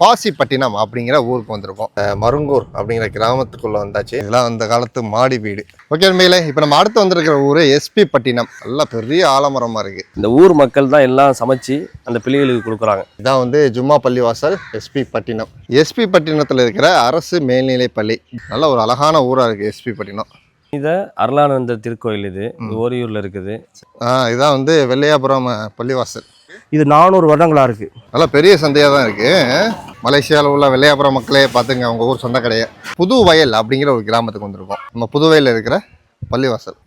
பாசிப்பட்டினம் அப்படிங்கிற ஊருக்கு வந்திருக்கோம். மருங்கூர் அப்படிங்கிற கிராமத்துக்குள்ள வந்தாச்சு. இதெல்லாம் அந்த காலத்து மாடி வீடு. ஓகே உண்மையிலே இப்போ நம்ம அடுத்து வந்திருக்கிற ஊர் எஸ்பி பட்டினம். நல்லா பெரிய ஆலமரமா இருக்கு. இந்த ஊர் மக்கள் தான் எல்லாம் சமைச்சு அந்த பிள்ளைகளுக்கு கொடுக்குறாங்க. இதான் வந்து ஜும்மா பள்ளிவாசல் எஸ்பி பட்டினம். எஸ்பி பட்டினத்தில் இருக்கிற அரசு மேல்நிலை பள்ளி. நல்ல ஒரு அழகான ஊராக இருக்குது எஸ்பி பட்டினம். இதை அருளானந்த திருக்கோயில் இது ஓரியூரில் இருக்குது. இதான் வந்து வெள்ளையாபுரம் பள்ளிவாசல். இது 400 வருடங்களாக இருக்குது. நல்லா பெரிய சந்தையாக தான் இருக்குது. மலேசியாவில் உள்ள வெள்ளையாபுரம் மக்களே பார்த்துங்க, அவங்க ஊர் சொந்த கடையை. புது வயல் அப்படிங்கிற ஒரு கிராமத்துக்கு வந்திருக்கோம். நம்ம புது வயலில் இருக்கிற பள்ளிவாசல்.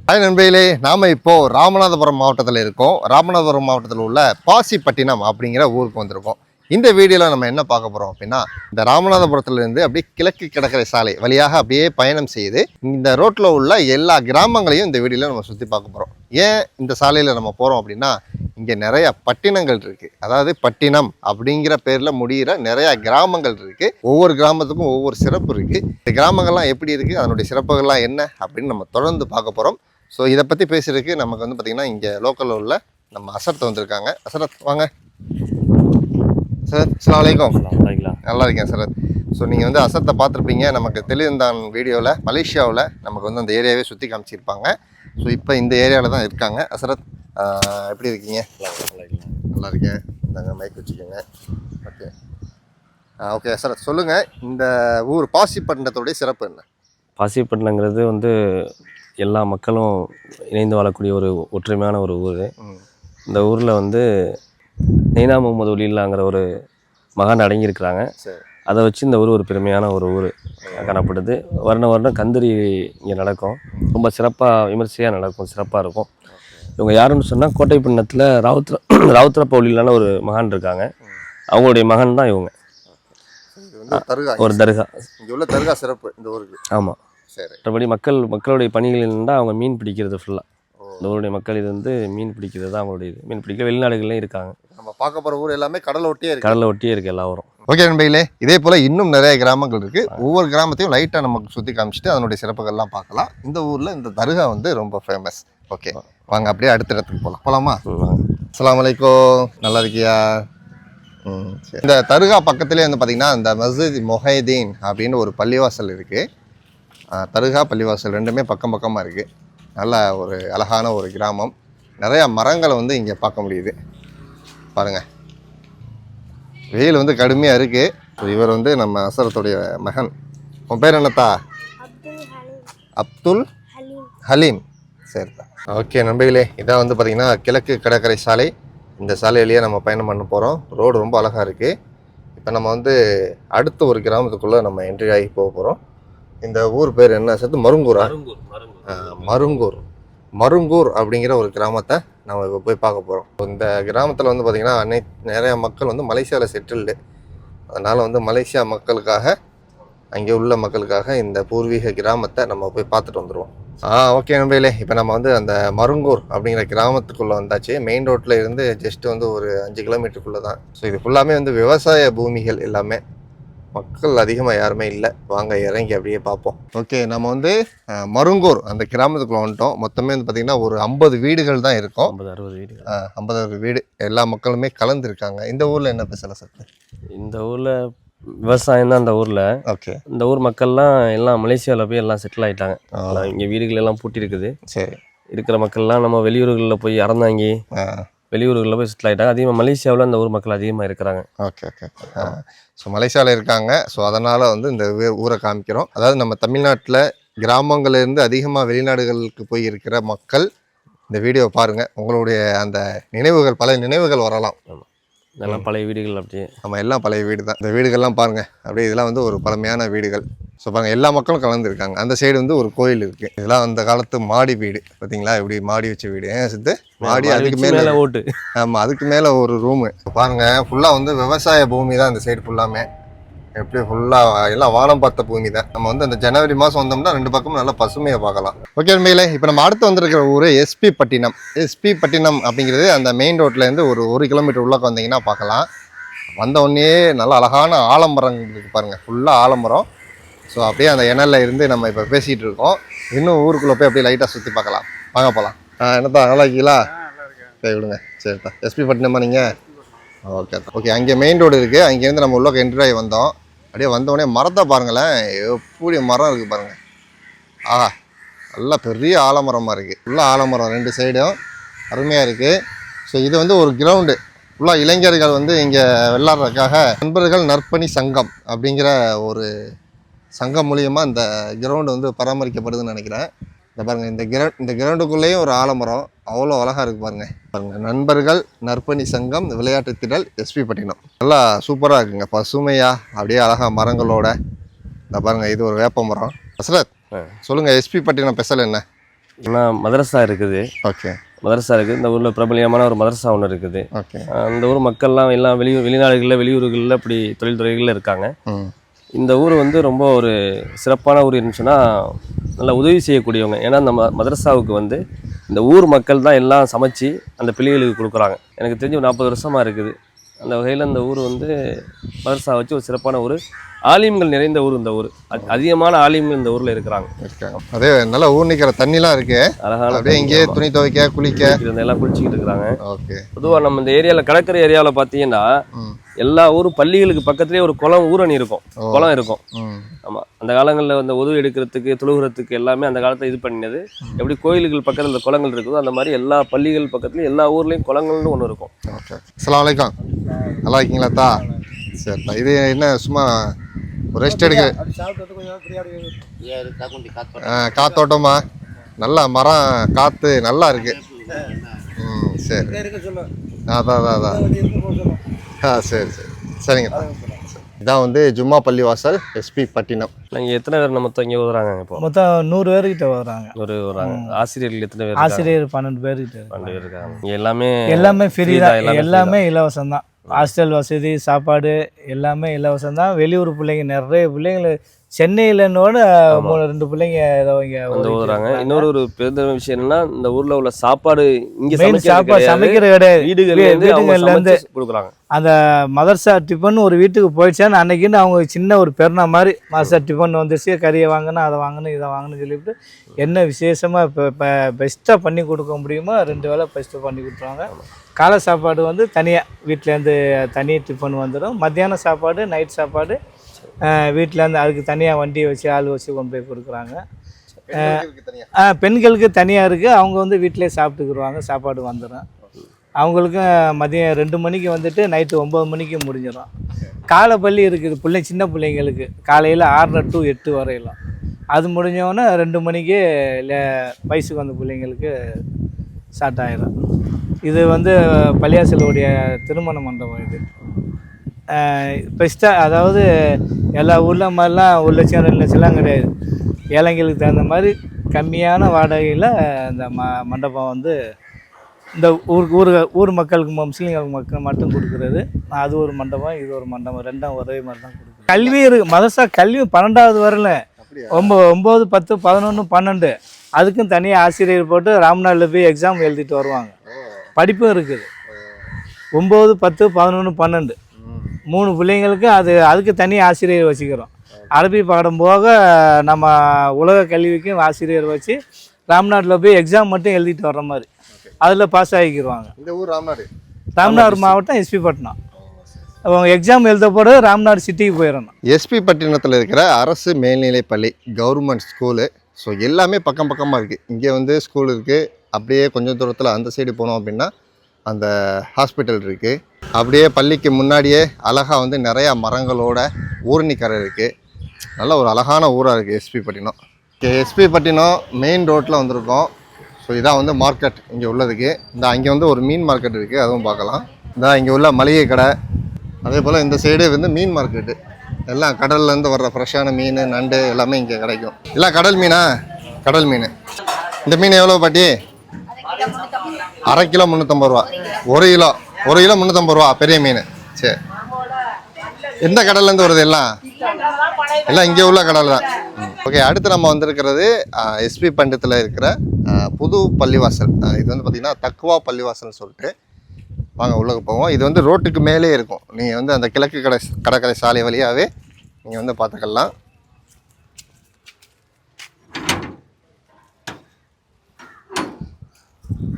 ஹாய் நண்பர்களே, நாம் இப்போது ராமநாதபுரம் மாவட்டத்தில் இருக்கோம். ராமநாதபுரம் மாவட்டத்தில் உள்ள பாசிப்பட்டினம் அப்படிங்கிற ஊருக்கு வந்திருக்கோம். இந்த வீடியோவில் நம்ம என்ன பார்க்க போகிறோம் அப்படின்னா, இந்த ராமநாதபுரத்துலேருந்து அப்படியே கிழக்கு கடற்கரை சாலை வழியாக அப்படியே பயணம் செய்து இந்த ரோட்டில் உள்ள எல்லா கிராமங்களையும் இந்த வீடியோவில் நம்ம சுற்றி பார்க்க போகிறோம். ஏன் இந்த சாலையில் நம்ம போகிறோம் அப்படின்னா, இங்கே நிறைய பட்டினங்கள் இருக்குது. அதாவது பட்டினம் அப்படிங்கிற பேரில் முடிகிற நிறையா கிராமங்கள் இருக்குது. ஒவ்வொரு கிராமத்துக்கும் ஒவ்வொரு சிறப்பு இருக்குது. இந்த கிராமங்கள்லாம் எப்படி இருக்குது, அதனுடைய சிறப்புகள்லாம் என்ன அப்படின்னு நம்ம தொடர்ந்து பார்க்க போகிறோம். ஸோ இதை பற்றி பேசுகிறதுக்கு நமக்கு வந்து பார்த்திங்கன்னா இங்கே லோக்கலில் உள்ள நம்ம அசரத் வந்திருக்காங்க. அசரத் வாங்க சார். அஸ்ஸலாமு அலைக்கும். நல்லா இருக்கேன் சார். ஸோ நீங்கள் வந்து அசத்தை பார்த்துருப்பீங்க. நமக்கு தெளிந்தான் வீடியோவில் மலேசியாவில் நமக்கு வந்து அந்த ஏரியாவே சுற்றி காமிச்சிருப்பாங்க. ஸோ இப்போ இந்த ஏரியாவில் தான் இருக்காங்க. அசரத் எப்படி இருக்கீங்க? நல்லா இருக்கேன். இந்தாங்க மைக் வச்சுக்கோங்க. ஓகே ஓகே அசரத், சொல்லுங்கள், இந்த ஊர் பாசிப்பட்டினத்தோடைய சிறப்பு என்ன? பாசிப்பட்டினங்கிறது வந்து எல்லா மக்களும் இணைந்து வாழக்கூடிய ஒரு ஒற்றுமையான ஒரு ஊர். இந்த ஊரில் வந்து நெய்னா முகமது ஒலில்லாங்கிற ஒரு மகான் அடங்கியிருக்கிறாங்க. அதை வச்சு இந்த ஊர் ஒரு பெருமையான ஒரு ஊர் காணப்படுது. வருடம் கந்தரி இங்கே நடக்கும். ரொம்ப சிறப்பாக விமர்சையாக நடக்கும், சிறப்பாக இருக்கும். இவங்க யாருன்னு சொன்னால் கோட்டைப்பட்டினத்தில் ராவுத்திரப்ப ஒலில்லான ஒரு மகான் இருக்காங்க. அவங்களுடைய மகன் தான் இவங்க. ஒரு தர்கா. இங்கே உள்ள தர்கா சிறப்பு இந்த ஊருக்கு. ஆமாம். சரி. மற்றபடி மக்களுடைய பணிகள் என்னென்னா அவங்க மீன் பிடிக்கிறது ஃபுல்லாக. இந்த ஊருடைய மக்கள் இது வந்து மீன் பிடிக்கிறது தான் அவங்களுடைய இது. மீன் பிடிக்க வெளிநாடுகள்லேயும் இருக்காங்க. நம்ம பார்க்க போகிற ஊர் எல்லாமே கடலை ஒட்டியே இருக்குது. கடலை ஒட்டியே இருக்குது எல்லா ஊரும். ஓகே நண்பர்களே, இதே போல் இன்னும் நிறைய கிராமங்கள் இருக்குது. ஒவ்வொரு கிராமத்தையும் லைட்டாக நமக்கு சுற்றி காமிச்சிட்டு அதனுடைய சிறப்புகள்லாம் பார்க்கலாம். இந்த ஊரில் இந்த தர்கா வந்து ரொம்ப ஃபேமஸ். ஓகே வாங்க அப்படியே அடுத்த இடத்துக்கு போகலாமா? அஸ்ஸலாமு அலைக்கும். நல்லா இருக்கியா? சரி. இந்த தர்கா பக்கத்துலேயே வந்து பார்த்திங்கன்னா இந்த மஸ்ஜித் மொஹைதீன் அப்படின்னு ஒரு பள்ளிவாசல் இருக்குது. தர்கா பள்ளிவாசல் ரெண்டுமே பக்கம் பக்கமாக இருக்குது. நல்ல ஒரு அழகான ஒரு கிராமம். நிறையா மரங்களை வந்து இங்கே பார்க்க முடியுது. பாருங்கள், வெயில் வந்து கடுமையாக இருக்குது. இவர் வந்து நம்ம அசரத்துடைய மகன். உன் பேர் என்னத்தா? அப்துல் ஹலீம். சரிதா. ஓகே நண்பர்களே, இதான் வந்து பார்த்திங்கன்னா கிழக்கு கடற்கரை சாலை. இந்த சாலையிலேயே நம்ம பயணம் பண்ண போகிறோம். ரோடு ரொம்ப அழகாக இருக்குது. இப்போ நம்ம வந்து அடுத்த ஒரு கிராமத்துக்குள்ளே நம்ம என்ட்ரி ஆகி போக போகிறோம். இந்த ஊர் பேர் என்ன சேர்த்து? மருங்கூரா? மருங்கூர் அப்படிங்கிற ஒரு கிராமத்தை நம்ம இப்போ போய் பார்க்க போகிறோம். இந்த கிராமத்தில் வந்து பார்த்திங்கன்னா நிறையா மக்கள் வந்து மலேசியாவில் செட்டில்டு. அதனால் வந்து மலேசியா மக்களுக்காக, அங்கே உள்ள மக்களுக்காக இந்த பூர்வீக கிராமத்தை நம்ம போய் பார்த்துட்டு வந்துடுவோம். ஓகே நண்பர்களே, இப்போ நம்ம வந்து அந்த மருங்கூர் அப்படிங்கிற கிராமத்துக்குள்ளே வந்தாச்சு. மெயின் ரோட்டில் இருந்து ஜஸ்ட்டு வந்து ஒரு 5 கிலோமீட்டருக்குள்ளே தான். ஸோ இது ஃபுல்லாமே வந்து விவசாய பூமிகள் எல்லாமே. மக்கள் அதிகமாக யாருமே இல்லை. வாங்க இறங்கி அப்படியே பார்ப்போம். ஓகே, நம்ம வந்து மருங்கூர் அந்த கிராமத்துக்குள்ள வந்துட்டோம். மொத்தமே வந்து பார்த்திங்கன்னா ஒரு 50 வீடுகள் தான் இருக்கும். 50-60 வீடுகள். 50 வீடு. எல்லா மக்களுமே கலந்துருக்காங்க. இந்த ஊரில் என்ன ஸ்பெஷலாக சார்? இந்த ஊரில் விவசாயம் தான். இந்த ஊரில் ஓகே, இந்த ஊர் மக்கள்லாம் எல்லாம் மலேசியாவில் போய் எல்லாம் செட்டில் ஆகிட்டாங்க. இங்கே வீடுகள் எல்லாம் பூட்டி இருக்குது. சரி. இருக்கிற மக்கள்லாம் நம்ம வெளியூர்களில் போய் அறந்தாங்கி வெளியூர்களில் போய் செட்டில் ஆகிட்டாங்க. அதிகமாக மலேசியாவில் அந்த ஊர் மக்கள் அதிகமாக இருக்கிறாங்க. Okay okay. ஸோ மலேசியாவில் இருக்காங்க. ஸோ அதனால் வந்து இந்த ஊரை காமிக்கிறோம். அதாவது நம்ம தமிழ்நாட்டில் கிராமங்கள்லேருந்து அதிகமாக வெளிநாடுகளுக்கு போய் இருக்கிற மக்கள் இந்த வீடியோவை பாருங்கள். உங்களுடைய அந்த நினைவுகள், பல நினைவுகள் வரலாம். இதெல்லாம் பழைய வீடுகள். அப்படியே நம்ம எல்லாம் பழைய வீடு தான். இந்த வீடுகள்லாம் பாருங்கள். அப்படியே இதெல்லாம் வந்து ஒரு பழமையான வீடுகள். ஸோ பாருங்கள், எல்லா மக்களும் கலந்துருக்காங்க. அந்த சைடு வந்து ஒரு கோயில் இருக்குது. இதெல்லாம் அந்த காலத்து மாடி வீடு. பார்த்தீங்களா, இப்படி மாடி வச்ச வீடு. சித்து மாடி, அதுக்கு மேலே ஓட்டு. ஆமாம், அதுக்கு மேலே ஒரு ரூமு. பாருங்கள், ஃபுல்லாக வந்து விவசாய பூமி தான் இந்த சைடு ஃபுல்லாமே. எப்படி ஃபுல்லாக எல்லாம் வானம் பார்த்த பூமி தான். நம்ம வந்து அந்த ஜனவரி மாதம் வந்தோம்னா 2 பக்கமும் நல்லா பசுமையை பார்க்கலாம். ஓகே உண்மையிலே, இப்போ நம்ம அடுத்து வந்திருக்கிற ஊர் எஸ்பி பட்டினம். எஸ்பி பட்டினம் அப்படிங்கிறது அந்த மெயின் ரோட்லேருந்து ஒரு 1 கிலோமீட்டர் உள்ளே வந்தீங்கன்னா பார்க்கலாம். வந்த உடனே நல்லா அழகான ஆலமரம் இருக்குது பாருங்கள். ஃபுல்லாக ஆலமரம். ஸோ அப்படியே அந்த இணலில் இருந்து நம்ம இப்போ பேசிகிட்டு இருக்கோம். இன்னும் ஊருக்குள்ளே போய் அப்படியே லைட்டாக சுற்றி பார்க்கலாம். வாங்க போகலாம். என்னத்தா நல்லா இருக்கீங்களா? சரி விடுங்க. சரித்தா. எஸ்பி பட்டினமா நீங்கள்? Okay okay. அங்கே மெயின் ரோடு இருக்குது, அங்கேருந்து நம்ம உள்ள என்ட்ரி ஆகி வந்தோம். அப்படியே வந்தோடனே மரத்தை பாருங்களேன், எப்படி மரம் இருக்குது பாருங்கள். ஆஹா, நல்லா பெரிய ஆலமரமாக இருக்குது. ஃபுல்லாக ஆலமரம் 2 சைடும் அருமையாக இருக்குது. ஸோ இது வந்து ஒரு கிரவுண்டு, ஃபுல்லாக இளைஞர்கள் வந்து இங்கே விளாட்றதுக்காக நண்பர்கள் நற்பணி சங்கம் அப்படிங்கிற ஒரு சங்கம் மூலியமாக இந்த கிரவுண்டு வந்து பராமரிக்கப்படுதுன்னு நினைக்கிறேன். இந்த பாருங்கள், இந்த கிரவுண்டுக்குள்ளேயும் ஒரு ஆலமரம் அவ்வளோ அழகாக இருக்குது பாருங்கள். நண்பர்கள் நற்பணி சங்கம் விளையாட்டு திடல் எஸ்பி பட்டினம். நல்லா சூப்பராக இருக்குங்க, பசுமையாக அப்படியே அழகாக மரங்களோட. இந்த பாருங்கள், இது ஒரு வேப்ப மரம். அசரத் சொல்லுங்கள், எஸ்பி பட்டினம் ஸ்பெஷல் என்ன? ஏன்னா மதரசா இருக்குது. ஓகே, மதரசா இருக்குது. இந்த ஊரில் பிரபலியமான ஒரு மதரசா ஒன்று இருக்குது. ஓகே. அந்த ஊர் மக்கள்லாம் எல்லாம் வெளிநாடுகளில் வெளியூர்களில் இப்படி தொழில்துறைகளில் இருக்காங்க. இந்த ஊர் வந்து ரொம்ப ஒரு சிறப்பான ஊர் இருந்துச்சுன்னா நல்லா உதவி செய்யக்கூடியவங்க. ஏன்னா அந்த மதரசாவுக்கு வந்து இந்த ஊர் மக்கள் தான் எல்லாம் சமைச்சு அந்த பிள்ளைகளுக்கு கொடுக்குறாங்க. எனக்கு தெரிஞ்சு 40 வருஷமாக இருக்குது. அந்த வகையில் இந்த ஊர் வந்து மதரசா வச்சு ஒரு சிறப்பான ஊர், ஆலிம்கள் நிறைந்த ஊர். இந்த ஊர் அதிகமான ஆலிம்கள் இந்த ஊரில் இருக்காங்க. அதே நல்லா ஊர் நிற்கிற தண்ணிலாம் இருக்கு, அழகான. அப்படியே இங்கேயே துணி துவைக்க குளிக்க எல்லாம் குளிச்சுக்கிட்டு இருக்கிறாங்க. ஓகே. பொதுவாக நம்ம இந்த ஏரியாவில் கடற்கரை ஏரியாவில் பார்த்தீங்கன்னா எல்லா ஊரும் பள்ளிகளுக்கு பக்கத்துலேயே ஒரு குளம், ஊரணி இருக்கும், குளம் இருக்கும். ஆமாம், அந்த காலங்களில் அந்த உதவி எடுக்கிறதுக்கு தொழுகிறதுக்கு எல்லாமே அந்த காலத்தில் இது பண்ணினது. எப்படி கோயில்கள் பக்கத்தில் இந்த குளங்கள் இருக்குதோ அந்த மாதிரி எல்லா பள்ளிகள் பக்கத்துலையும் எல்லா ஊர்லேயும் குளங்கள்னு ஒன்று இருக்கும். ஓகே. அஸ்ஸலாமு அலைக்கும். நல்லா இருக்கீங்களா தா? சரிப்பா. இது என்ன சும்மா ஒரு ரெஸ்ட் எடுக்க காத்தோட்டமா? நல்லா மரம் காற்று நல்லா இருக்கு. சரி, அதான். சரி சரிங்க. இதான் வந்து ஜும்மா பள்ளிவாசல் எஸ்பி பட்டினம். நாங்கள் எத்தனை பேர் மொத்தம் இங்கே ஓதுறாங்க? இப்போ மொத்தம் 100 பேர்கிட்ட வராங்க. வராங்க. ஆசிரியர்கள் எத்தனை பேர்? ஆசிரியர் 12 பேர்கிட்ட 12 பேர் இருக்காங்க. இங்கே எல்லாமே ஃப்ரீ தான், எல்லாமே இலவசம் தான். ஹாஸ்டல் வசதி, சாப்பாடு எல்லாமே இலவசம் தான். வெளியூர் பிள்ளைங்க நிறைய பிள்ளைங்க சென்னையிலன்னோட 2 பிள்ளைங்க ஏதோ இங்கே வந்து ஓதுறாங்க. இன்னொரு ஒரு பெரிய விஷயம் என்னன்னா, இந்த ஊரில் உள்ள சாப்பாடு இங்கே சமைக்கிற கிடையாது, வீடுகள்லேருந்து கொடுக்குறாங்க. அந்த மதர்சா டிஃபன் ஒரு வீட்டுக்கு போயிடுச்சான்னு அன்னைக்குன்னு அவங்க சின்ன ஒரு பெருனா மாதிரி மதர்சா டிஃபன் வந்துச்சு, கறியை வாங்கணும், அதை வாங்கணும், இதை வாங்கணும்னு சொல்லிவிட்டு என்ன விசேஷமாக இப்போ பெஸ்ட்டாக பண்ணி கொடுக்க முடியுமோ 2 வேளை பெஸ்ட்டாக பண்ணி கொடுத்துருவாங்க. காலை சாப்பாடு வந்து தனியாக வீட்டிலேருந்து தனி டிஃபன் வந்துடும். மத்தியானம் சாப்பாடு, நைட் சாப்பாடு வீட்டிலேருந்து அதுக்கு தனியாக வண்டி வச்சு ஆள் வச்சு கொண்டு போய் கொடுக்குறாங்க. பெண்களுக்கு தனியாக இருக்குது, அவங்க வந்து வீட்டிலே சாப்பிட்டுக்குருவாங்க, சாப்பாடு வந்துடும். அவங்களுக்கும் மதியம் 2 மணிக்கு வந்துட்டு நைட்டு 9 மணிக்கு முடிஞ்சிடும். காலை பள்ளி இருக்குது சின்ன பிள்ளைங்களுக்கு, காலையில் 6:30 to 8 வரையிலும். அது முடிஞ்சோடனே 2 மணிக்கு வயசுக்கு வந்த பிள்ளைங்களுக்கு ஸ்டார்ட் ஆகிடும். இது வந்து பள்ளியாசலுடைய திருமண மண்டபம். இது பெஸ்ட்டாக, அதாவது எல்லா ஊரில் மாதிரிலாம் 1 லட்சம் 2 லட்சம்லாம் கிடையாது. ஏழைங்களுக்கு தகுந்த மாதிரி கம்மியான வாடகையில் இந்த மண்டபம் வந்து இந்த ஊர் மக்களுக்கு, முஸ்லீம்கள் மக்கள் மட்டும் கொடுக்குறது. அது ஒரு மண்டபம், இது ஒரு மண்டபம், 2ம் ஒரே மாதிரி தான் கொடுக்குறது. கல்வி இருக்குது, மதரசா கல்வி 12வது வரல, 9, 10, 11, 12 அதுக்கும் தனியாக ஆசிரியர் போட்டு ராம்நாட்டில் போய் எக்ஸாம் எழுதிட்டு வருவாங்க. படிப்பும் இருக்குது. 9, 10, 11, 12 3 பிள்ளைங்களுக்கு அதுக்கு தனி ஆசிரியர் வச்சுக்கிறோம். அரபி பாடம் போக நம்ம உலக கல்விக்கும் ஆசிரியர் வச்சு ராம்நாட்டில் போய் எக்ஸாம் மட்டும் எழுதிட்டு வர்ற மாதிரி அதில் பாஸ் ஆகிக்கிடுவாங்க. இந்த ஊர் ராம்நாடு மாவட்டம் எஸ்பி பட்டினம். அவங்க எக்ஸாம் எழுத போட ராம்நாடு சிட்டிக்கு போயிடணும். எஸ்பி பட்டினத்தில் இருக்கிற அரசு மேல்நிலைப்பள்ளி கவர்மெண்ட் ஸ்கூலு. ஸோ எல்லாமே பக்கமாக இருக்குது. இங்கே வந்து ஸ்கூல் இருக்குது, அப்படியே கொஞ்சம் தூரத்தில் அந்த சைடு போனோம் அப்படின்னா அந்த ஹாஸ்பிட்டல் இருக்குது. அப்படியே பள்ளிக்கு முன்னாடியே அழகாக வந்து நிறையா மரங்களோட ஊரணிக்கரை இருக்குது. நல்ல ஒரு அழகான ஊராக இருக்குது எஸ்பி பட்டினம். எஸ்பி பட்டினம் மெயின் ரோட்டில் வந்திருக்கோம். ஸோ இதான் வந்து மார்க்கெட் இங்கே உள்ளதுக்கு. இந்த அங்கே வந்து ஒரு மீன் மார்க்கெட் இருக்குது, அதுவும் பார்க்கலாம். இதான் இங்கே உள்ள மளிகை கடை. அதே போல் இந்த சைடு வந்து மீன் மார்க்கெட்டு. எல்லாம் கடல்லேருந்து வர்ற ஃப்ரெஷ்ஷான மீன், நண்டு எல்லாமே இங்கே கிடைக்கும். எல்லாம் கடல் மீனா? கடல் மீன். இந்த மீன் எவ்வளோ பாட்டி? 1/2 கிலோ 350 ரூபா. 1 கிலோ 350 ரூபா பெரிய மீன். சரி, எந்த கடல்லேருந்து வருது? எல்லாம் இங்கே உள்ள கடல் தான். ஓகே, அடுத்து நம்ம வந்திருக்கிறது எஸ்பி பண்டித்தில் இருக்கிற புது பள்ளிவாசல். இது வந்து பார்த்திங்கன்னா தக்குவா பள்ளிவாசல்னு சொல்லிட்டு. வாங்க உள்ளே போவோம். இது வந்து ரோட்டுக்கு மேலே இருக்கும். நீங்கள் வந்து அந்த கிழக்கு கடற்கரை சாலை வழியாகவே நீங்கள் வந்து பார்த்துக்கலாம்.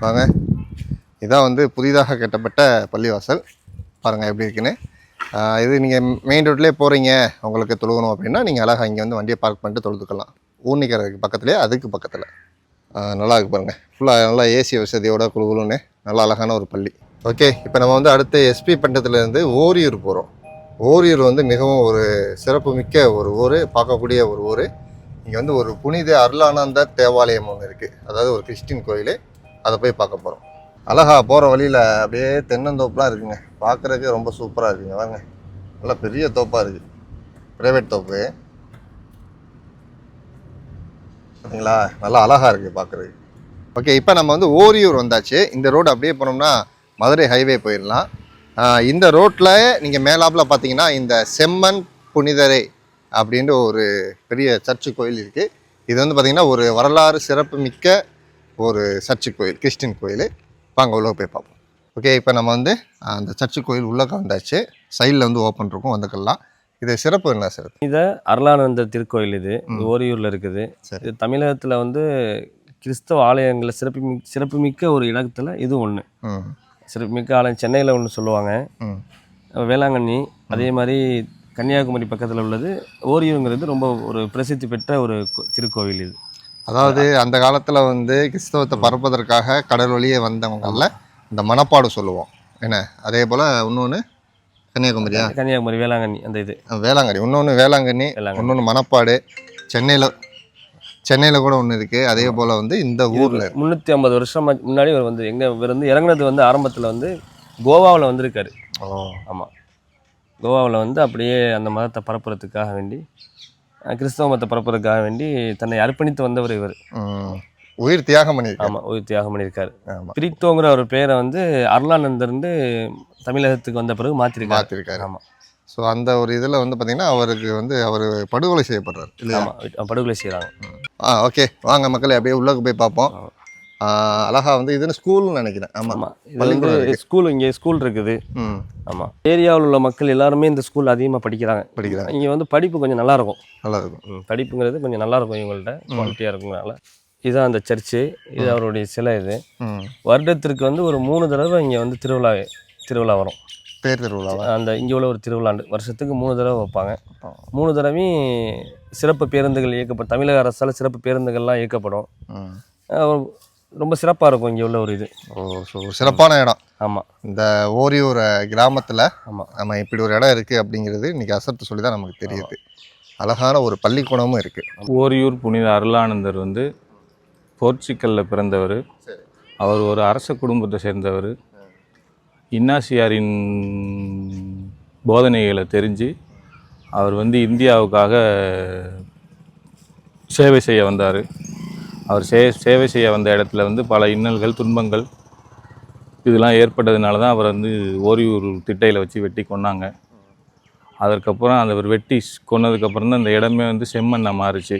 வாங்க, இதான் வந்து புதிதாக கட்டப்பட்ட பள்ளிவாசல். பாருங்கள் எப்படி இருக்குன்னு. இது நீங்கள் மெயின் ரோட்லேயே போகிறீங்க, உங்களுக்கு தொழுகணும் அப்படின்னா நீங்கள் அழகாக இங்கே வந்து வண்டியை பார்க் பண்ணிட்டு தொழுதுக்கலாம். ஊர்னிக்கிறதுக்கு பக்கத்துலேயே, அதுக்கு பக்கத்தில். நல்லா இருக்கு பாருங்கள், ஃபுல்லாக நல்லா ஏசி வசதியோட குழுகுலுன்னு நல்லா அழகான ஒரு பள்ளி. ஓகே, இப்போ நம்ம வந்து அடுத்து எஸ்பி பண்டத்துலேருந்து ஓரியூர் போகிறோம். ஓரியூர் வந்து மிகவும் ஒரு சிறப்பு மிக்க ஒரு ஊர், பார்க்கக்கூடிய ஒரு ஊர். இங்கே வந்து ஒரு புனித அருளானந்தர் தேவாலயம் ஒன்று இருக்குது, அதாவது ஒரு கிறிஸ்டின் கோயில். அதை போய் பார்க்க போகிறோம். அழகா போகிற வழியில் அப்படியே தென்னந்தோப்புலாம் இருக்குங்க, பார்க்குறதுக்கு ரொம்ப சூப்பராக இருக்குங்க. வாங்க, நல்லா பெரிய தோப்பாக இருக்குது, ப்ரைவேட் தோப்பு பார்த்தீங்களா, நல்லா அழகாக இருக்குது பார்க்குறதுக்கு. ஓகே, இப்போ நம்ம வந்து ஓரியூர் வந்தாச்சு. இந்த ரோடு அப்படியே போனோம்னா மதுரை ஹைவே போயிடலாம். இந்த ரோட்டில் நீங்கள் மேலாப்பில் பார்த்தீங்கன்னா இந்த செம்மன் புனிதரை அப்படின்ற ஒரு பெரிய சர்ச்சு கோயில் இருக்குது. இது வந்து பார்த்திங்கன்னா ஒரு வரலாறு சிறப்பு மிக்க ஒரு சர்ச்சு கோயில், கிறிஸ்டின் கோயில். இப்போ அங்கே உள்ள போய் பார்ப்போம். ஓகே, இப்போ நம்ம வந்து அந்த சர்ச்சு கோயில் உள்ளக்க வந்தாச்சு. சைடில் வந்து ஓப்பன் இருக்கும், வந்துக்கலாம். இது சிறப்பு என்ன சார்? இது அருளானந்தர் திருக்கோயில். இது ஓரியூரில் இருக்குது. இது தமிழகத்தில் வந்து கிறிஸ்தவ ஆலயங்களில் சிறப்புமிக்க ஒரு இடத்துல இது ஒன்று. சிறப்புமிக்க ஆலயம் சென்னையில் ஒன்று சொல்லுவாங்க, வேளாங்கண்ணி. அதே மாதிரி கன்னியாகுமரி பக்கத்தில் உள்ளது ஓரியூருங்கிறது ரொம்ப ஒரு பிரசித்தி பெற்ற ஒரு திருக்கோவில் இது. அதாவது அந்த காலத்தில் வந்து கிறிஸ்தவத்தை பரப்பதற்காக கடல் வழியே வந்தவங்கள இந்த மணப்பாடு சொல்லுவோம் என்ன. அதே போல் இன்னொன்று கன்னியாகுமரி வேளாங்கண்ணி, அந்த இது வேளாங்கண்ணி, இன்னொன்று வேளாங்கண்ணி, இன்னொன்று மணப்பாடு. சென்னையில் கூட ஒன்று இருக்குது. அதே போல் வந்து இந்த ஊரில் 350 வருஷம் முன்னாடி இவர் வந்து இவர் வந்து இறங்குனது வந்து ஆரம்பத்தில் வந்து கோவாவில் வந்திருக்காரு. ஆமாம், கோவாவில் வந்து அப்படியே அந்த மதத்தை பரப்புறதுக்காக வேண்டி, கிறிஸ்தவ மதத்தை பரப்புறதுக்காக வேண்டி தன்னை அர்ப்பணித்து வந்தவர் இவர். உயிர் தியாகம் பண்ணியிருக்காரு. ஆமாம், உயிர் தியாகம் பண்ணியிருக்காரு. பிரித்தோங்கிற ஒரு பேரை வந்து அருளானந்தர்ந்து தமிழகத்துக்கு வந்த பிறகு மாற்றிருக்காரு. ஆமாம். ஸோ அந்த ஒரு இதில் வந்து பார்த்திங்கன்னா அவருக்கு வந்து அவர் படுகொலை செய்யப்படுறார் இல்லையா? ஆமாம், படுகொலை செய்கிறாங்க. ஓகே, வாங்க மக்களே அப்படியே உள்ளே போய் பார்ப்போம். அழகா வந்து இதுன்னு ஸ்கூல்னு நினைக்கிறேன். ஆமாம், இது வந்து ஸ்கூல், இங்கே ஸ்கூல் இருக்குது. ஆமாம், ஏரியாவில் உள்ள மக்கள் எல்லாருமே இந்த ஸ்கூல் அதிகமாக படிக்கிறாங்க. இங்கே வந்து படிப்பு கொஞ்சம் நல்லாயிருக்கும். படிப்புங்கிறது கொஞ்சம் நல்லாயிருக்கும், இவங்கள்ட்ட குவாலிட்டியாக இருக்குங்கனால. இதுதான் அந்த சர்ச்சு, இது அவருடைய சிலை. இது வருடத்திற்கு வந்து ஒரு 3 தடவை இங்கே வந்து திருவிழா வரும். பேர் திருவிழா அந்த இங்கே உள்ள ஒரு திருவிழாண்டு வருஷத்துக்கு 3 தடவை வைப்பாங்க. 3 தடவையும் சிறப்பு பேருந்துகள் இயக்கப்படும். தமிழக அரசால் சிறப்பு பேருந்துகள்லாம் இயக்கப்படும். ரொம்ப சிறப்பாக இருக்கும் இங்கே உள்ள ஒரு இது. சிறப்பான இடம். ஆமாம், இந்த ஓரியூர் கிராமத்தில் நம்ம இப்படி ஒரு இடம் இருக்குது அப்படிங்கிறது இன்றைக்கி அசர்த்து சொல்லி தான் நமக்கு தெரியுது. அழகான ஒரு பள்ளிக்கூடமும் இருக்குது. ஓரியூர் புனித அருளானந்தர் வந்து போர்ச்சுக்கல்லில் பிறந்தவர். அவர் ஒரு அரச குடும்பத்தை சேர்ந்தவர். இன்னாசியாரின் போதனைகளை தெரிஞ்சு அவர் வந்து இந்தியாவுக்காக சேவை செய்ய வந்தார். அவர் சேவை செய்ய வந்த இடத்துல வந்து பல இன்னல்கள், துன்பங்கள் இதெல்லாம் ஏற்பட்டதுனால தான் அவர் வந்து ஓரியூர் திட்டையில் வச்சு வெட்டி கொன்னாங்க. அதற்கப்புறம் அவர் வெட்டி கொன்னதுக்கப்புறம் தான் இந்த இடமே வந்து செம்மண்ணாக மாறுச்சு.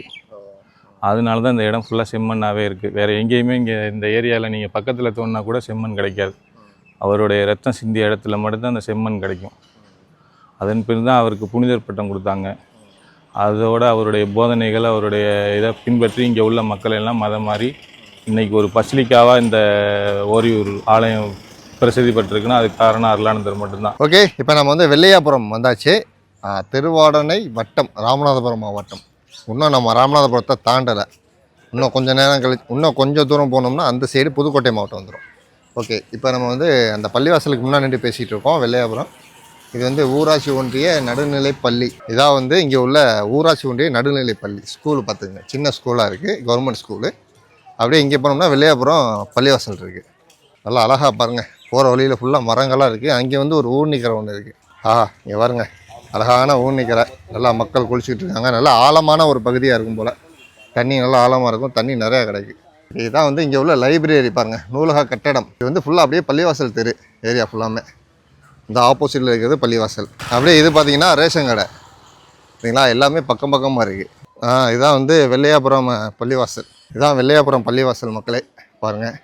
அதனால தான் இந்த இடம் ஃபுல்லாக செம்மண்ணாகவே இருக்குது. வேறு எங்கேயுமே இங்கே இந்த ஏரியாவில் நீங்கள் பக்கத்தில் தோணுனா கூட செம்மண் கிடைக்காது. அவருடைய ரத்தம் சிந்திய இடத்துல மட்டும்தான் அந்த செம்மண் கிடைக்கும். அதன் பிறகு தான் அவருக்கு புனிதர் பட்டம் கொடுத்தாங்க. அதோடு அவருடைய போதனைகள், அவருடைய இதை பின்பற்றி இங்கே உள்ள மக்கள் எல்லாம் மதம் மாறி இன்றைக்கி ஒரு பசிலிக்காவாக இந்த ஓரியூர் ஆலயம் பிரசித்தி பெற்றிருக்குன்னா அதுக்கு காரணம் அருளானந்தர் மட்டும்தான். ஓகே, இப்போ நம்ம வந்து வெள்ளையாபுரம் வந்தாச்சு. திருவாடனை வட்டம், ராமநாதபுரம் மாவட்டம். இன்னும் நம்ம ராமநாதபுரத்தை தாண்டலை. இன்னும் கொஞ்சம் நேரம் கழிச்சு, இன்னும் கொஞ்சம் தூரம் போனோம்னா அந்த சைடு புதுக்கோட்டை மாவட்டம் வந்துடும். ஓகே, இப்போ நம்ம வந்து அந்த பள்ளிவாசலுக்கு முன்னாடி நின்று பேசிகிட்டு இருக்கோம். வெள்ளையாபுரம் இது வந்து ஊராட்சி ஒன்றிய நடுநிலை பள்ளி. இதாக வந்து இங்கே உள்ள ஊராட்சி ஒன்றிய நடுநிலை பள்ளி ஸ்கூல். பார்த்துங்க, சின்ன ஸ்கூலாக இருக்குது, கவர்மெண்ட் ஸ்கூலு. அப்படியே இங்கே போனோம்னா வெள்ளையாபுரம் பள்ளிவாசல் இருக்குது. நல்லா அழகாக பாருங்கள், போகிற வழியில் ஃபுல்லாக மரங்கள்லாம் இருக்குது. அங்கே வந்து ஒரு ஊர்னிக்கரை ஒன்று இருக்குது. இங்கே பாருங்க, அழகான ஊர்னிக்கரை. நல்லா மக்கள் குளிச்சுக்கிட்டு இருக்காங்க. நல்லா ஆழமான ஒரு பகுதியாக இருக்கும் போல். தண்ணி நல்லா ஆழமாக இருக்கும், தண்ணி நிறையா கிடைக்கும். இதுதான் வந்து இங்கே உள்ள லைப்ரரி பாருங்கள், நூலக கட்டடம். இது வந்து ஃபுல்லாக அப்படியே பள்ளிவாசல் தெரு ஏரியா ஃபுல்லாமே. இந்த ஆப்போசிட்டில் இருக்கிறது பள்ளிவாசல். அப்படியே இது பார்த்திங்கன்னா ரேஷன் கடை. சரிங்களா, எல்லாமே பக்கம் பக்கமாக இருக்குது. இதுதான் வந்து வெள்ளையாபுரம் பள்ளிவாசல். இதுதான் வெள்ளையாபுரம் பள்ளிவாசல் மக்களே, பாருங்கள்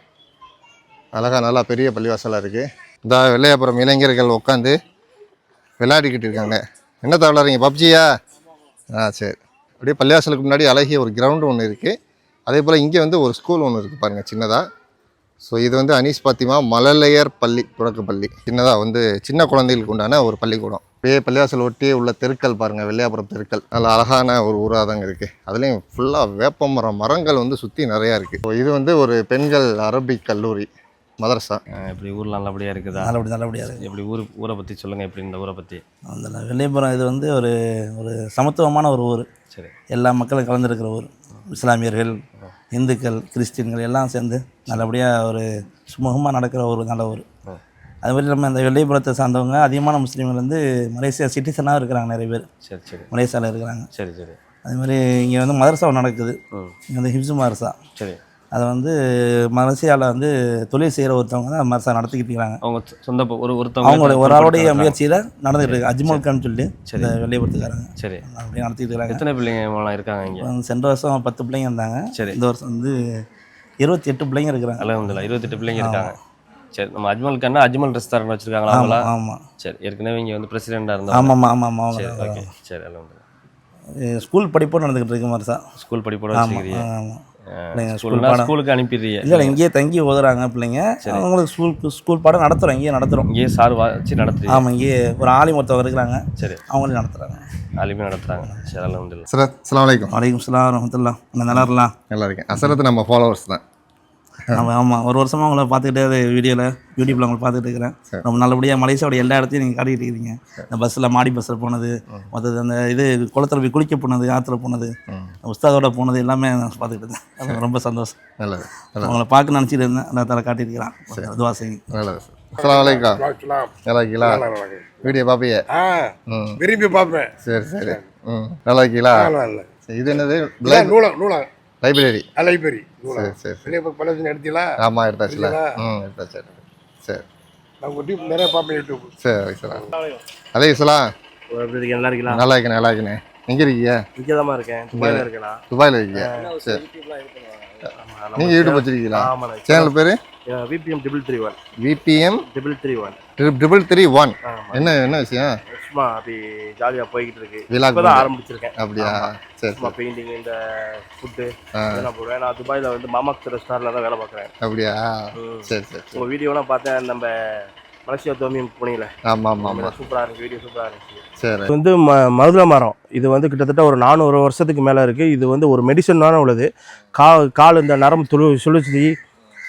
அழகாக நல்லா பெரிய பள்ளிவாசலாக இருக்குது. இந்த வெள்ளையாபுரம் இளைஞர்கள் உட்காந்து விளையாடிக்கிட்டு இருக்காங்க. என்ன விளையாடுறீங்க, பப்ஜியா? சரி. அப்படியே பள்ளிவாசலுக்கு முன்னாடி அழகிய ஒரு கிரவுண்டு ஒன்று இருக்குது. அதே போல் இங்கே வந்து ஒரு ஸ்கூல் ஒன்று இருக்குது பாருங்கள், சின்னதாக. ஸோ இது வந்து அனீஸ் பாத்திமா மழலையர் பள்ளி தொடக்கப்பள்ளி. சின்னதாக வந்து சின்ன குழந்தைகளுக்கு உண்டான ஒரு பள்ளிக்கூடம். அப்படியே பள்ளிவாசல் ஒட்டியே உள்ள தெருக்கள் பாருங்கள், வெள்ளையாபுரம் தெருக்கள். நல்ல அழகான ஒரு ஊராக தாங்க இருக்குது. அதுலேயும் ஃபுல்லாக வேப்ப மரங்கள் வந்து சுற்றி நிறையா இருக்குது. ஸோ இது வந்து ஒரு பெண்கள் அரபிக் கல்லூரி மதரசா. இப்படி ஊரில் நல்லபடியாக இருக்குதா? நல்லபடியாக இருக்குது. எப்படி ஊரை பற்றி சொல்லுங்கள். எப்படி இந்த ஊரை பற்றி? அந்த வெள்ளையபுரம் இது வந்து ஒரு ஒரு சமத்துவமான ஒரு ஊர். சரி. எல்லா மக்களும் கலந்துருக்கிற ஊர். இஸ்லாமியர்கள், இந்துக்கள், கிறிஸ்டின்கள் எல்லாம் சேர்ந்து நல்லபடியாக ஒரு சுமூகமாக நடக்கிற ஒரு நல்ல ஊர். அது மாதிரி நம்ம இந்த வெள்ளையபுரத்தை சார்ந்தவங்க அதிகமான முஸ்லீம்கள் வந்து மலேசியா சிட்டிசனாக இருக்கிறாங்க நிறைய பேர். சரி சரி. மலேசியாவில் இருக்கிறாங்க. சரி சரி. அது மாதிரி இங்கே வந்து மதரசா நடக்குது. இங்கே வந்து ஹிப்ஸு மதரசா. சரி. அதை வந்து மலேசியாவில் வந்து தொழில் செய்கிற ஒருத்தவங்க தான் மதரசா நடத்திக்கிட்டு இருக்கிறாங்க. அவங்க சொந்த ஒருத்தவங்க அவங்களோட ஒரு ஆளுடைய முயற்சியில் நடந்துகிட்டு இருக்கு. அஜ்மல் கான்னு சொல்லி இந்த வெள்ளையபுரத்துக்காரங்க. சரி. அப்படி நடத்திட்டு இருக்காங்க. எத்தனை பிள்ளைங்க இருக்காங்க இங்கே? சென்ற வருஷம் 10 பிள்ளைங்க இருந்தாங்க. சரி. இந்த வருஷம் வந்து 28 பிள்ளைங்க இருக்கிறாங்க. அல்ஹம்துலில்லாஹ் 28 பிள்ளைங்க இருக்காங்க. சரி. நம்ம அஜ்மல் கான்னா அஜ்மல் ரெஸ்டாரண்ட் வச்சுருக்காங்களா அவங்களா? ஆமாம். சரி. ஏற்கனவே இங்கே வந்து பிரசிடெண்டாக இருந்தாங்க. ஆமாம். சரி. ஓகே. சரி. அல்ஹம்துலில்லாஹ். ஸ்கூல் படிப்போடு நடந்துக்கிட்டு இருக்கு மதரசா. ஸ்கூல் படிப்போட வச்சுக்கிறீங்க? ஆமாம். ஸ்கூலுக்கு அனுப்பிடுறீங்க? இல்லை, இங்கேயே தங்கி ஓதுறாங்க பிள்ளைங்க. அவங்களுக்கு ஸ்கூல் பாடம் நடத்துகிறோம். இங்கேயே நடத்துகிறோம். இங்கேயே சார் வச்சு நடத்துறீங்க? ஆமாம். இங்கேயே ஒரு ஆலிம் ஒருத்தவங்க இருக்கிறாங்க. சரி. அவங்களும் நடத்துகிறாங்க. ஆலிமே நடத்துகிறாங்க. சரி. அல்ஹம்துலில்லாஹ். சார் அஸ்ஸலாமு அலைக்கும். வலைக்கும் ஸலாம் வரஹ்மத்துல்லாஹ். நல்லா இருக்கலாம். நல்லா இருக்கேன். அசரத்து நம்ம ஃபாலோவர்ஸ் தான். ஆமாம். ஒரு வருஷமாக உங்களை பார்த்துக்கிட்டே யூடியூப்பில் உங்களை பார்த்துட்டு இருக்கிறேன். ரொம்ப நல்லபடியாக மலேசியாவோட எல்லா இடத்தையும் நீங்கள் காட்டிகிட்டு இருக்கிறீங்க. இந்த பஸ்ஸில் மாடி பஸ்ஸில் போனது, மற்றது அந்த இது குளத்தில் போய் குளிக்க போனது, ஆற்றுல போனது, உஸ்தாதோட போனது எல்லாமே நான் பார்த்துக்கிட்டு இருந்தேன். அது ரொம்ப சந்தோஷம். நல்லது. உங்களை பார்க்க நினச்சிட்டு இருந்தேன். அந்த தலை காட்டியிருக்கிறான். அதுவா செய்யுங்க. நல்லது சார். அஸ்ஸலாமு அலைக்கும். நல்லா இருக்கீங்களா? வீடியோ பார்ப்பீங்க? விரும்பி பார்ப்பேன். சரி. நல்லா இருக்கீங்களா? இது என்னது? லைப்ரரி. சரி. பழசு எடுத்தீங்களா? ஆமாம், எடுத்தாச்சுல. எடுத்தாச்சு. சரி. நான் ஒரு நிறைய பார்ப்பேன் யூடியூப். சரி சார். அலைக்குலாம். நல்லா இருக்கீங்களா? நல்லா இருக்கேனே. எங்கே இருக்கீங்க? இங்கே தான் இருக்கேன். துபாயில் இருக்கேனா? துபாயில் இருக்கீங்க. சரி. நீங்கள் யூடியூப் வச்சுருக்கீங்களா? சேனல் பேர்? VPM 331. VPM 331. 331. என்ன விஷயம்? சும்மா அப்படி ஜாலியாக போய்கிட்டு இருக்கு. விழா ஆரம்பிச்சிருக்கேன். அப்படியா? சரி. சும்மா பெயிண்டிங், இந்த ஃபுட்டு இதெல்லாம் போடுவேன். நான் துபாயில் வந்து மாமாக்ஸ் ரெஸ்டாரண்ட்டில் தான் வேலை பார்க்குறேன். அப்படியா? சரி. உங்கள் வீடியோலாம் பார்த்தேன். நம்ம மலேசியா தோமியம் போனீங்களே? ஆமாம். சூப்பராக இருந்துச்சு. வீடியோ சூப்பராக இருந்துச்சு. சரி. இது வந்து மருத மரம். இது வந்து கிட்டத்தட்ட ஒரு 400 வருஷத்துக்கு மேலே இருக்குது. இது வந்து ஒரு மெடிசனான உள்ளது. கால் இந்த நரம்பு சுழற்சி,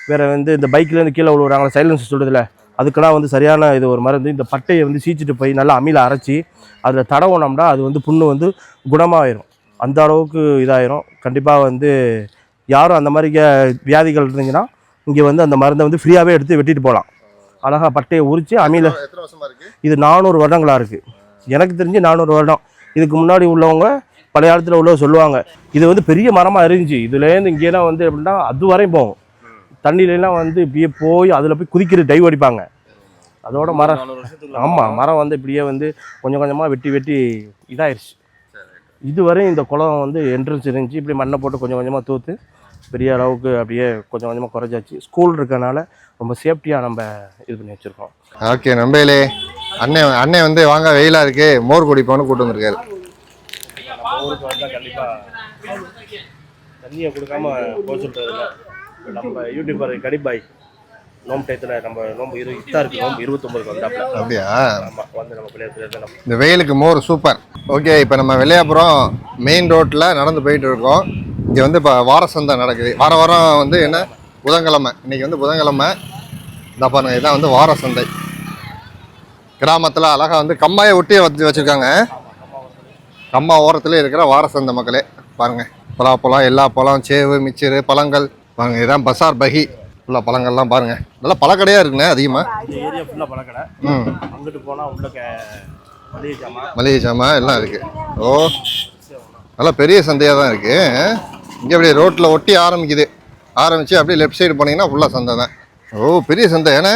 வேறு வந்து இந்த பைக்லேருந்து கீழே விழுவுறாங்களா, சைலன்ஸ் சொல்கிறதுல, அதுக்கெல்லாம் வந்து சரியான இது ஒரு மருந்து. இந்த பட்டையை வந்து சீச்சிட்டு போய் நல்லா அம்மியில் அரைச்சி அதில் தடவுனோம்னா அது வந்து புண்ணு வந்து குணமாயிரும். அந்த அளவுக்கு இதாயிரும். கண்டிப்பாக வந்து யாரும் அந்த மாதிரி வியாதிகள் இருந்தீங்கன்னா இங்கே வந்து அந்த மருந்தை வந்து ஃப்ரீயாகவே எடுத்து வெட்டிட்டு போகலாம். அழகாக பட்டையை உரித்து அம்மியில். இது 400 வருடங்களாக இருக்குது. எனக்கு தெரிஞ்சு 400 வருடம். இதுக்கு முன்னாடி உள்ளவங்க பழைய காலத்தில் உள்ளவங்க சொல்லுவாங்க. இது வந்து பெரிய மரமாக இருந்துச்சு. இதுலேருந்து இங்கேலாம் வந்து எப்படின்னா அது வரையும் போகும். தண்ணியிலலாம் வந்து இப்படியே போய் அதில் போய் குதிக்கிற டைவ் அடிப்பாங்க. அதோட மரம். ஆமாம். மரம் வந்து இப்படியே வந்து கொஞ்சம் கொஞ்சமாக வெட்டி இதாகிடுச்சு. இதுவரையும் இந்த குளம் வந்து என்ட்ரன்ஸ் இருந்துச்சு. இப்படி மண்ணை போட்டு கொஞ்சம் கொஞ்சமாக தூத்து பெரிய அளவுக்கு அப்படியே கொஞ்சம் கொஞ்சமாக குறைஞ்சாச்சு. ஸ்கூல் இருக்கனால ரொம்ப சேஃப்டியாக நம்ம இது பண்ணி வச்சுருக்கோம். ஓகே. நம்பையிலே அண்ணன் வந்து வாங்க, வெயிலாக இருக்கு, மோர் குடிப்போன்னு கூட்டு வந்திருக்காரு. ஊருக்கு வந்தால் கண்டிப்பாக தண்ணியை கொடுக்காம போச்சுட்டு நம்ம யூடியூபர் கடிபாய் நோம்பு டயத்தில் நம்ம நோம்பு இருக்கு. நோம்பு 29 வந்தாப்புல. அப்படியா? ஆமாம். வந்து நம்ம பிள்ளைய இந்த வெயிலுக்கு மோர் சூப்பர். ஓகே. இப்போ நம்ம வெள்ளையாபுரம் மெயின் ரோட்டில் நடந்து போயிட்டு இருக்கோம். இங்கே வந்து இப்போ வார சந்தை நடக்குது. வாரம் வந்து என்ன, புதன்கிழமை. இன்றைக்கி வந்து புதன்கிழமை. இந்த பாருங்க, இதுதான் வந்து வார சந்தை. கிராமத்தில் அழகாக வந்து கம்மாயை ஒட்டியே வச்சுருக்காங்க. கம்மா ஓரத்துலேயே இருக்கிற வார சந்தை மக்களே பாருங்கள். பலாப்பழம், எல்லா பழம், சேவு, மிச்சரு, பழங்கள் பாருங்கள். இதுதான் பசார் பகி. ஃபுல்லாக பழங்கள்லாம் பாருங்கள். நல்லா பழக்கடையாக இருக்குண்ணே அதிகமாக. இந்த ஏரியா ஃபுல்லாக பழக்கடை. அங்கிட்டு போனால் உள்ள மளிகை சாமான் எல்லாம் இருக்குது. ஓ, நல்லா பெரிய சந்தையாக தான் இருக்குது. இங்கே அப்படியே ரோட்டில் ஒட்டி ஆரம்பித்து அப்படியே லெஃப்ட் சைடு போனீங்கன்னா ஃபுல்லாக சந்தை தான். ஓ, பெரிய சந்தை ஏன்னா.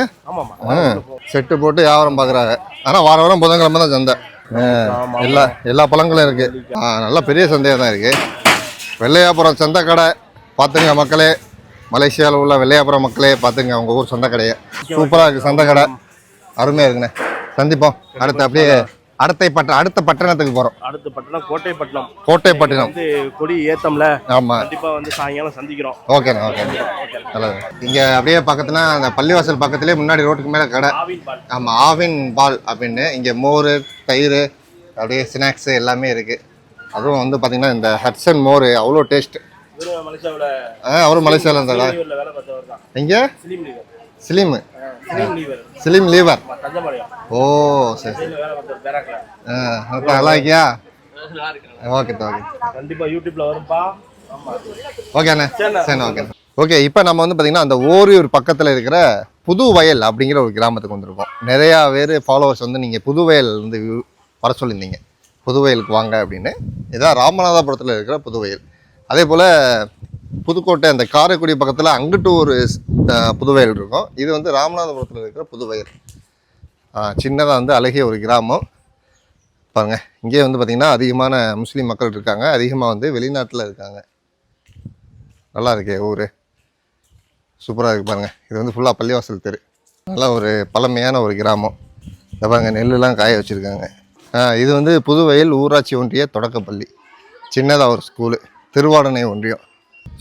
செட்டு போட்டு வியாபாரம் பார்க்குறாங்க. ஆனால் வாரம் புதன்கிழமை தான் சந்தை. எல்லா பழங்களும் இருக்குது. நல்லா பெரிய சந்தையாக தான் இருக்குது. வெள்ளையாபுரம் சந்தை கடை பார்த்துங்க மக்களே. மலேசியாவில் உள்ள வெள்ளையாபுரம் மக்களே பார்த்துங்க உங்கள் ஊர் சந்தை கடையை. சூப்பராக இருக்குது சந்தை கடை. அருமையாக இருக்குண்ணே. சந்திப்போம். அடுத்து அப்படியே அடுத்த பட்டணத்துக்கு போகிறோம். அடுத்த பட்டணம் கோட்டைப்பட்டினம். கோட்டைப்பட்டினம் வந்து கொடி ஏத்தம்ல. ஆமாம். கண்டிப்பா வந்து சாயங்காலம் சந்திக்கிறோம். ஓகேண்ணா ஓகேண்ணா நல்லது. இங்கே அப்படியே பக்கத்துல அந்த பள்ளிவாசல் பக்கத்துலேயே முன்னாடி ரோட்டுக்கு மேலே கடை. ஆவின் பால். ஆமாம், ஆவின் பால் அப்படின்னு. இங்கே மோர், தயிர், அப்படியே ஸ்நாக்ஸு எல்லாமே இருக்குது. அதுவும் வந்து பார்த்திங்கன்னா இந்த ஹட்சன் மோர் அவ்வளோ டேஸ்ட். மலேசியாவில் அவரும் மலேசியாவில் இருந்தாடா. வேலை பார்த்தவர் தான். எங்கே? ஸ்லிம் ஸ்லிம் லீவர். தஞ்சமலையம். ஓ சரி சரி. வேலை பார்த்தவர் பேராக்ல. நல்லா இருக்கியா? Okay okay. கண்டிப்பா யூடியூப்ல வரும்பா. ஆமா. ஓகேண்ணே சரிண்ணா ஓகே. ஓகே, இப்போ நம்ம வந்து பார்த்திங்கன்னா அந்த ஓரியூர் பக்கத்தில் இருக்கிற புதுவயல் அப்படிங்கிற ஒரு கிராமத்துக்கு வந்திருக்கோம். நிறையா பேர் ஃபாலோவர்ஸ் வந்து நீங்கள் புதுவயல் வந்து வர சொல்லியிருந்தீங்க, புதுவயலுக்கு வாங்க அப்படின்னு. இதான் ராமநாதபுரத்தில் இருக்கிற புதுவயல். அதே போல் புதுக்கோட்டை அந்த காரைக்குடி பக்கத்தில் அங்கிட்டு ஒரு புதுவயல் இருக்கும். இது வந்து ராமநாதபுரத்தில் இருக்கிற புதுவயல். சின்னதாக வந்து அழகிய ஒரு கிராமம் பாருங்க. இங்கே வந்து பார்த்திங்கன்னா அதிகமான முஸ்லீம் மக்கள் இருக்காங்க, அதிகமாக வந்து வெளிநாட்டில் இருக்காங்க. நல்லா இருக்கே ஊர், சூப்பராக இருக்குது பாருங்கள். இது வந்து ஃபுல்லாக பள்ளிவாசல் தெரு. நல்லா ஒரு பழமையான ஒரு கிராமம். இதை பாருங்கள், நெல்லுலாம் காய வச்சுருக்காங்க. இது வந்து புதுவயல் ஊராட்சி ஒன்றிய தொடக்கப்பள்ளி, சின்னதாக ஒரு ஸ்கூலு, திருவாடனை ஒன்றியம்.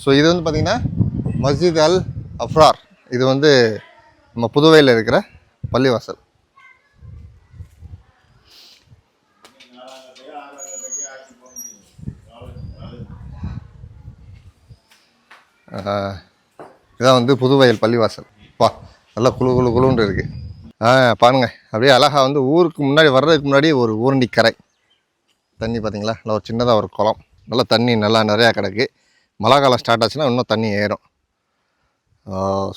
ஸோ இது வந்து பார்த்திங்கன்னா மஸ்ஜித் அல் அஃப்ரார். இது வந்து நம்ம புதுவையில் இருக்கிற பள்ளிவாசல். இதான் வந்து புதுவயல் பள்ளிவாசல். நல்லா குழுன்னு இருக்குது. பாருங்க, அப்படியே அழகாக வந்து ஊருக்கு முன்னாடி வர்றதுக்கு முன்னாடி ஒரு ஊரண்டி கரை. தண்ணி பார்த்தீங்களா, நல்லா ஒரு சின்னதாக ஒரு குளம். நல்லா தண்ணி நல்லா நிறையா கிடக்கு. மழை காலம் ஸ்டார்ட் ஆச்சுன்னா இன்னும் தண்ணி ஏறும்.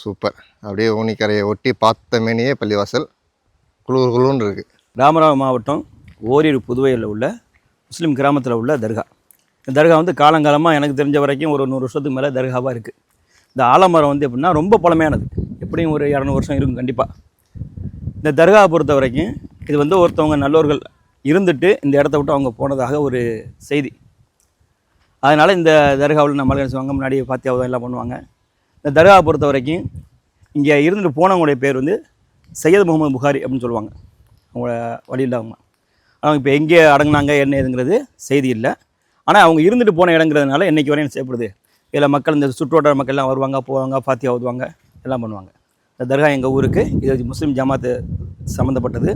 சூப்பர். அப்படியே ஊனிக்கரையை ஒட்டி பார்த்த மேனியே பள்ளிவாசல் குழுன்னு இருக்குது. ராமநாதபுரம் மாவட்டம் ஓரியூர் புதுவையில் உள்ள முஸ்லீம் கிராமத்தில் உள்ள தர்கா. இந்த தர்கா வந்து காலங்காலமாக எனக்கு தெரிஞ்ச வரைக்கும் ஒரு 100 வருஷத்துக்கு மேலே தர்காவாக இருக்குது. இந்த ஆலமரம் வந்து எப்படின்னா ரொம்ப பழமையானது, எப்படியும் ஒரு 200 வருஷம் இருக்கும் கண்டிப்பாக. இந்த தர்காவை பொறுத்த வரைக்கும் இது வந்து ஒருத்தவங்க நல்லவர்கள் இருந்துட்டு இந்த இடத்த விட்டு அவங்க போனதாக ஒரு செய்தி. அதனால் இந்த தர்காவில் நம்ம செய்வாங்க, முன்னாடி பாத்தியாவதம் எல்லாம் பண்ணுவாங்க. இந்த தர்காவை பொறுத்த வரைக்கும் இங்கே இருந்துட்டு போனவங்களுடைய பேர் வந்து சையத் முகமது புகாரி அப்படின்னு சொல்லுவாங்க. அவங்கள வழியில் அவங்க இப்போ எங்கே அடங்கினாங்க என்ன ஏதுங்கிறது செய்தி இல்லை. ஆனால் அவங்க இருந்துட்டு போன இடங்கிறதுனால என்றைக்கு வரையும் செய்யப்படுது. இதில் மக்கள் இந்த சுற்றுவட்டார மக்கள் எல்லாம் வருவாங்க, போவாங்க, பாத்தியா ஓதுவாங்க, எல்லாம் பண்ணுவாங்க. இந்த தர்கா எங்கள் ஊருக்கு இது முஸ்லீம் ஜமாத்து சம்மந்தப்பட்டது,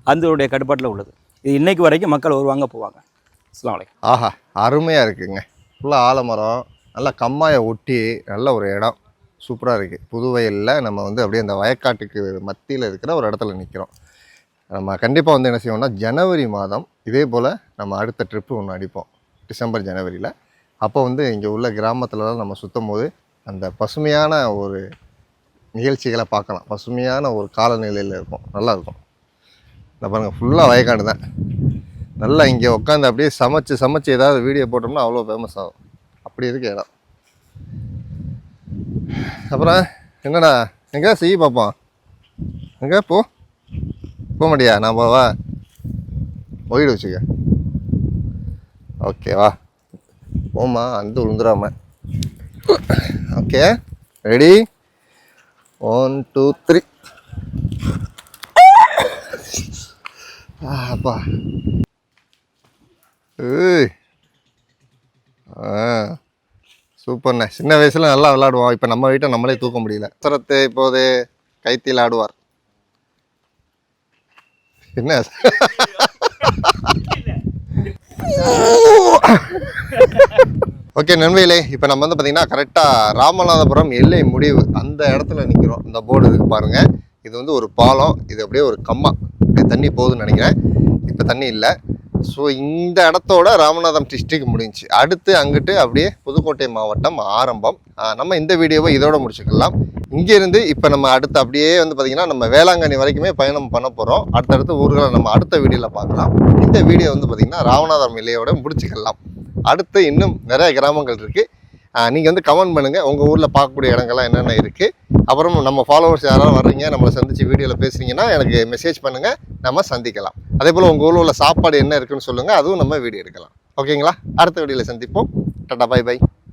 அதனுடைய கட்டுப்பாட்டில் உள்ளது. இது இன்றைக்கு வரைக்கும் மக்கள் வருவாங்க, போவாங்க. அஸ்ஸலாமு அலைக்கும். ஆஹா, அருமையாக இருக்குங்க. ஃபுல்லாக ஆலமரம், நல்லா கம்மாயை ஒட்டி நல்ல ஒரு இடம், சூப்பராக இருக்குது. புதுவயலில் நம்ம வந்து அப்படியே அந்த வயக்காட்டுக்கு மத்தியில் இருக்கிற ஒரு இடத்துல நிற்கிறோம். நம்ம கண்டிப்பாக வந்து என்ன செய்வோம்னா ஜனவரி மாதம் இதே போல் நம்ம அடுத்த ட்ரிப்பு ஒன்று அடிப்போம், டிசம்பர் ஜனவரியில். அப்போ வந்து இங்கே உள்ள கிராமத்துலலாம் நம்ம சுற்றும் போது அந்த பசுமையான ஒரு நிகழ்ச்சிகளை பார்க்கலாம். பசுமையான ஒரு காலநிலையில் இருக்கும், நல்லாயிருக்கும். இந்த பாருங்கள், ஃபுல்லாக வயக்காடு தான். நல்லா இங்கே உட்காந்து அப்படியே சமைச்சு ஏதாவது வீடியோ போட்டோம்னா அவ்வளோ ஃபேமஸ் ஆகும். அப்படி இருக்கு இடம். அப்புறம் என்னடா, எங்கே செய்ய பார்ப்போம், எங்கே போக மாட்டியா? நான் போவா, போயிடு வச்சுக்க. ஓகேவா, போமா, அந்த விழுந்துடாம. Okay, ready, 1 2 3. அப்பா, சூப்பர்ண்ணே. சின்ன வயசில் நல்லா விளாடுவோம். இப்போ நம்ம வீட்டை நம்மளே தூக்க முடியல. சரத்து இப்போது கைத்தில் ஆடுவார். என்ன ஓகே நண்பர்களே, இப்போ நம்ம வந்து பார்த்திங்கன்னா கரெக்டாக ராமநாதபுரம் எல்லை முடிவு அந்த இடத்துல நிற்கிறோம். இந்த போர்டு இருக்குது பாருங்கள். இது வந்து ஒரு பாலம், இது அப்படியே ஒரு கம்மா, அப்படியே தண்ணி போகுதுன்னு நினைக்கிறேன். இப்போ தண்ணி இல்லை. ஸோ இந்த இடத்தோட ராமநாதம் டிஸ்ட்ரிக்ட் முடிஞ்சு, அடுத்து அங்கிட்டு அப்படியே புதுக்கோட்டை மாவட்டம் ஆரம்பம். நம்ம இந்த வீடியோவை இதோட முடிச்சுக்கலாம். இங்கேருந்து இப்போ நம்ம அடுத்து அப்படியே வந்து பார்த்திங்கன்னா நம்ம வேளாங்கண்ணி வரைக்குமே பயணம் பண்ண போகிறோம். அடுத்தடுத்த ஊர்களை நம்ம அடுத்த வீடியோவில் பார்க்கலாம். இந்த வீடியோ வந்து பார்த்திங்கன்னா ராமநாதபுரம் எல்லையோட முடிச்சுக்கலாம். அடுத்து இன்னும் நிறைய கிராமங்கள் இருக்குது. நீங்கள் வந்து கமெண்ட் பண்ணுங்கள், உங்கள் ஊரில் பார்க்கக்கூடிய இடங்கள்லாம் என்னென்ன இருக்குது. அப்புறம் நம்ம ஃபாலோவர்ஸ் யாராவது வர்றீங்க, நம்மளை சந்தித்து வீடியோவில் பேசுகிறீங்கன்னா எனக்கு மெசேஜ் பண்ணுங்கள், நம்ம சந்திக்கலாம். அதே போல் உங்கள் ஊரில் உள்ள சாப்பாடு என்ன இருக்குன்னு சொல்லுங்கள், அதுவும் நம்ம வீடியோ எடுக்கலாம். ஓகேங்களா? அடுத்த வீடியோவில் சந்திப்போம். Tata, bye by.